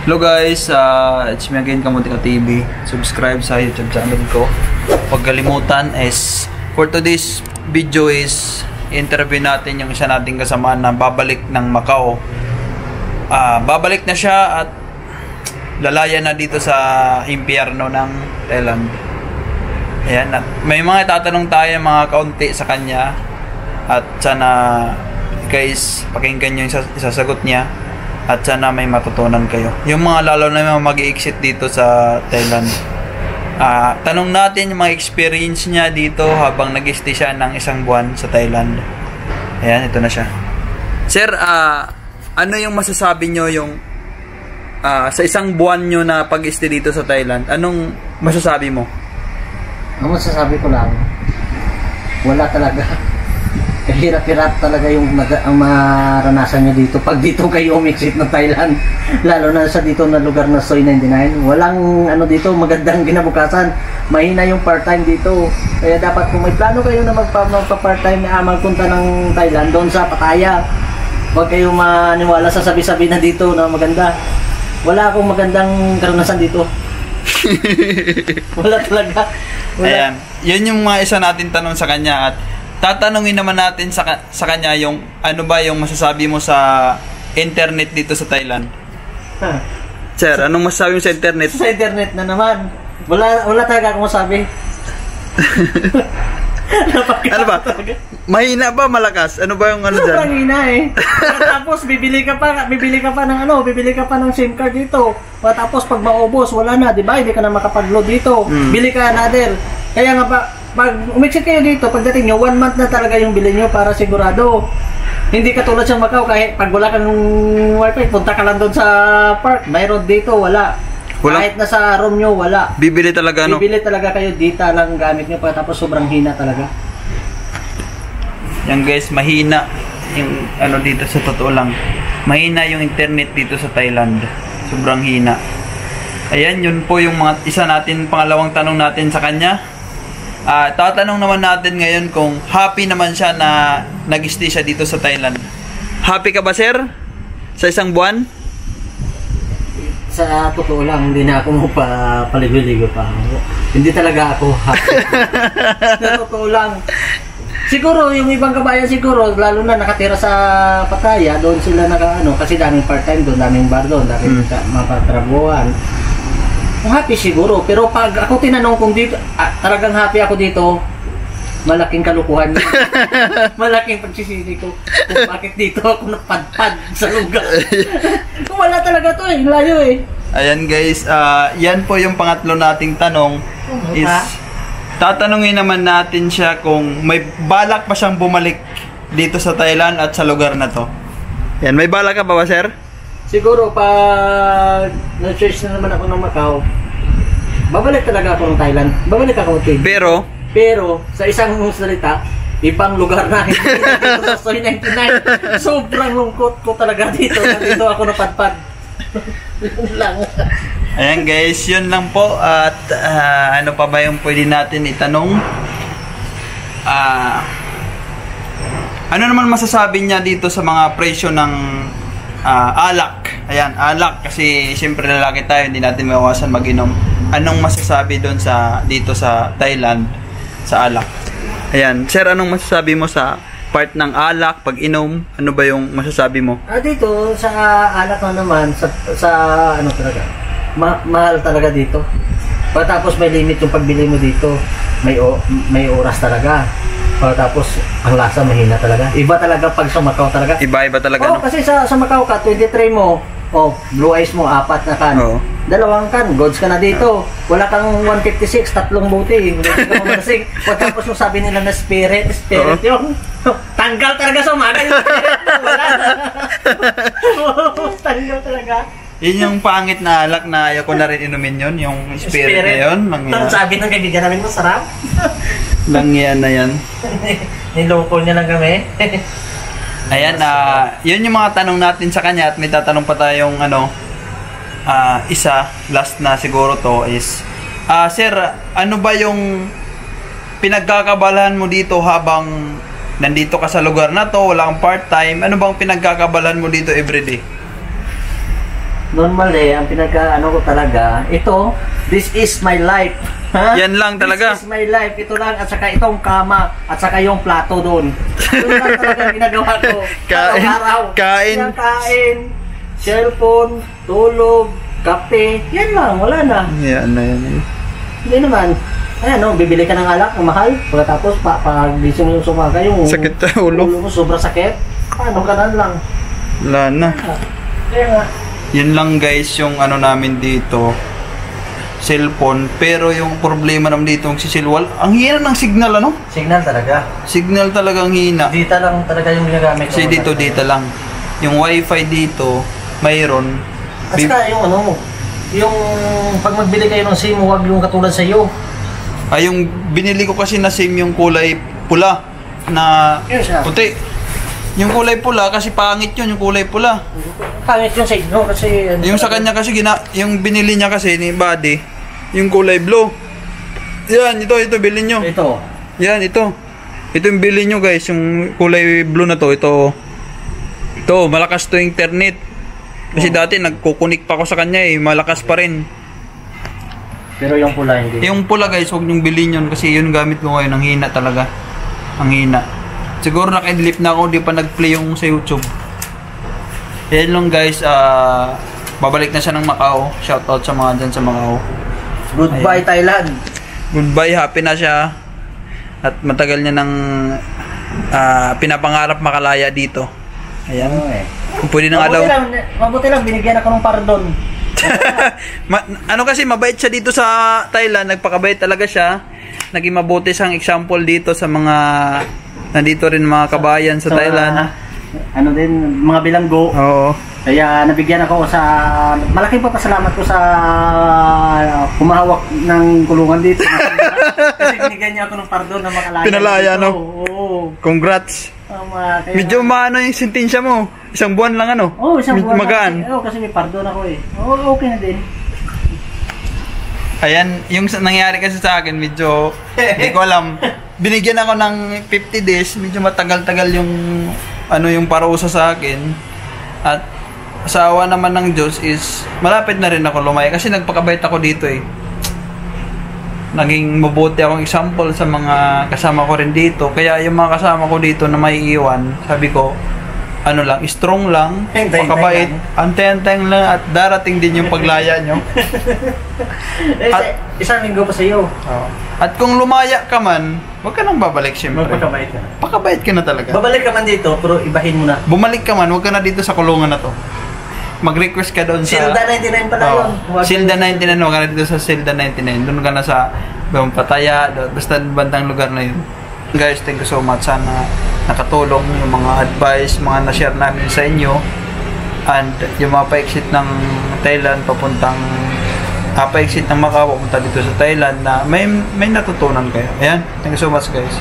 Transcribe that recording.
Hello guys, it's me again, Kamutika TV. Subscribe sa YouTube channel ko. Huwag kalimutan is, for today's video is, interview natin yung isa nating kasama na babalik ng Macau. Babalik na siya at lalaya na dito sa impyerno ng Thailand. Ayan, at may mga tatanong tayo mga kaunti sa kanya. At sana guys, pakinggan nyo yung isasagot niya. At sana may matutunan kayo. Yung mga lalo na yung mag-i-exit dito sa Thailand. Tanong natin yung mga experience niya dito habang nag-stay siya ng isang buwan sa Thailand. Ayan, ito na siya. Sir, ano yung masasabi nyo yung sa isang buwan nyo na pag-stay dito sa Thailand? Anong masasabi mo? Ang masasabi ko lang, wala talaga. Kahirap-hirap talaga yung ang maranasan nyo dito pag dito kayo umexit ng Thailand, lalo na sa dito na lugar na Soi 99. Walang ano dito, magandang kinabukasan, mahina yung part-time dito. Kaya dapat kung may plano kayo na magpa-part-time na magpunta ng Thailand, doon sa Pattaya, huwag kayong maniwala sa sabi-sabi na dito na maganda. Wala akong magandang karanasan dito. Wala talaga. Wala. Ayan, yun yung mga isa natin tanong sa kanya. At tatanungin naman natin sa kanya yung ano ba yung masasabi mo sa internet dito sa Thailand. Sir, anong masasabi mo sa internet? Sa internet na naman. Wala talaga akong masabi. Ano ba? Mahina ba, malakas? Ano ba yung ano dyan? Sobrang hina eh. Tapos bibili ka pa ng SIM card dito. Tapos pag maubos, wala na, di ba? Hindi ka na makapag-load dito. Bili ka another. Kaya nga pa, pag umixit kayo dito, pagdating nyo, 1 month na talaga yung bilhin nyo para sigurado. Hindi katulad sa Macau, kahit pag wala kang wifi, punta ka lang doon sa park. Mayroon dito, wala. Kahit nasa room nyo, wala. Bibili talaga, no? Bibili talaga kayo, data lang gamit nyo pa, tapos sobrang hina talaga. Yan guys, mahina yung ano dito sa totoo lang. Mahina yung internet dito sa Thailand. Sobrang hina. Ayan, yun po yung mga isa natin, pangalawang tanong natin sa kanya. Tatanong naman natin ngayon kung happy naman siya na nag-stay siya dito sa Thailand. Happy ka ba, sir? Sa isang buwan? Sa totoo lang, hindi na ako paligo-ligo pa. Hindi talaga ako happy. Sa totoo lang. Siguro, yung ibang kabayan siguro, lalo na nakatira sa Pattaya, doon sila kasi daming part-time doon, daming bar doon, daming mga trabuhan. Happy siguro, pero pag ako tinanong kung dito, talagang happy ako dito, malaking kalukuhan. Malaking pagsisisi ko kung bakit dito ako napadpad sa lugar. Kung wala talaga to eh, layo eh. Ayan guys, yan po yung pangatlo nating tanong is, tatanungin naman natin siya kung may balak pa siyang bumalik dito sa Thailand at sa lugar na to. Yan, may balak ka ba, sir? Siguro pag na-choice na naman ako ng Macau, babalik talaga ako ng Thailand. Babalik ako ng Pero sa isang salita, ibang lugar na hindi dito sa Soi 99. Sobrang lungkot ko talaga dito. Dito ako napadpad. Yun lang. Ayan guys, yun lang po. At ano pa ba yung pwede natin itanong? Ano naman masasabi niya dito sa mga presyo ng alak? Ayan, alak. Kasi siyempre lalaki tayo, hindi natin mawawasan mag-inom. Anong masasabi doon dito sa Thailand sa alak? Ayan, sir, anong masasabi mo sa part ng alak, pag-inom? Ano ba yung masasabi mo? Dito sa alak naman, sa ano talaga, mahal talaga dito. Tapos may limit yung pagbili mo dito. May oras talaga. Tapos ang lasa mahina talaga. Iba talaga pag sa Macau talaga. Iba talaga. No? Kasi sa Macau ka 23 mo, blue eyes mo 4 na kan. 2 kan, goods ka na dito. Wala kang 156, 3 buti. Hindi ka mamasig. Tapos mo sabi nila na spirit yun. Tanggal talaga sa umaga yung spirit. Wala. Tanggal talaga. Yun yung pangit na alak na ayaw ko na rin inumin yun, yung spirit na yun. Sabi ng kaibigan namin, masarap. Langyan na yan. Niloko niya lang kami. Ayan, yun yung mga tanong natin sa kanya. At may tatanong pa tayong isa, last na siguro to is, sir, ano ba yung pinagkakabalahan mo dito habang nandito ka sa lugar na to, wala kang part-time? Ano bang pinagkakabalahan mo dito everyday? normally, ang pinaka-ano ko talaga, ito, this is my life. Ha? Yan lang talaga. This is my life. Ito lang, at saka itong kama, at saka yung plato doon. Doon lang talaga ang ginagawa ko. Kain, Araw-araw. kain. Yan, kain, cellphone, tulog, kape, yan lang, wala na. Yan na yan. Hindi naman. Ayan, no, bibili ka ng alak, ang mahal. Pagkatapos, pag gising yung sumaga, yung Sakit sa ulo. mo sobrang sakit. Paano ka na lang? Wala na. Kaya nga. Yun lang guys yung ano namin dito. Cellphone. Pero yung problema naman dito si Silwal, ang hina ng signal ano? Signal talaga. Signal talagang hina. Data lang talaga yung ginagamit. Kasi dito data lang. Yung wifi dito, mayroon. At saka yung ano, yung pag magbili kayo ng SIM, huwag yung katulad sa iyo. Ay, yung binili ko kasi na SIM yung kulay pula na Yun siya. puti. Yung kulay pula kasi pangit yun, yung kulay pula. Pangit yung sa inyo kasi... Yung sa kanya kasi, yung binili niya kasi ni Buddy, yung kulay blue. Yan, ito, bilhin nyo. Ito. Yan, ito. Ito yung bilhin nyo guys, yung kulay blue na to. Ito, malakas to internet. Kasi dati nagkukunik pa ako sa kanya malakas pa rin. Pero yung pula hindi. Yung pula guys, huwag nyong bilhin yun kasi yun gamit ko ngayon, ang hina talaga. Ang hina. Siguro naka-delete na ako, di pa nag-play yung sa YouTube. Yan lang guys, babalik na siya ng Macau. Shoutout sa mga dyan sa Macau. Goodbye, Thailand. Goodbye, happy na siya. At matagal niya nang pinapangarap makalaya dito. Ayan. Kung pwede na nga daw. Mabuti lang, binigyan ako ng pardon. Ano kasi, mabait siya dito sa Thailand. Nagpakabait talaga siya. Naging mabuti siyang example dito sa mga nandito rin mga kabayan sa Thailand. Ano din, mga bilanggo. Oo. Kaya nabigyan ako sa malaking papasalamat ko sa humahawak ng kulungan dito. Kasi binigyan niya ako ng pardon na makalaya. Pinalaya, no? Oo. Congrats. Kaya, Medyo maano yung sentensya mo. Isang buwan lang ano? Oo, isang buwan. Magaan. Kasi may pardon ako Oo, okay na din. Ayan, yung nangyari kasi sa akin, medyo, hindi ko alam. Binigyan ako ng 50 days, medyo matagal-tagal yung, yung parusa sa akin. At, asawa naman ng Diyos is, malapit na rin ako lumaya. Kasi nagpakabait ako dito Naging mabuti akong example sa mga kasama ko rin dito. Kaya yung mga kasama ko dito na may iwan, sabi ko, strong lang, pakabait, antay-antay lang at darating din yung paglaya nyo. Isang linggo pa sa iyo. At kung lumaya ka man, huwag ka nang babalik siyempre. Magpakabait ka. Pakabait ka na talaga. Babalik ka man dito, pero ibahin mo na. Bumalik ka man, huwag ka na dito sa kulungan na to. Mag-request ka doon sa... Silda 99 pala yun. Silda 99, huwag ka na dito sa Silda 99. Doon ka na sa Pataya, basta bandang lugar na yun. Guys, thank you so much. Sana nakatulong yung mga advice, mga na-share namin sa inyo. And yung mga pa-exit ng Thailand, pa-exit ng Macau, papunta dito sa Thailand na may natutunan kayo. Ayan, thank you so much guys.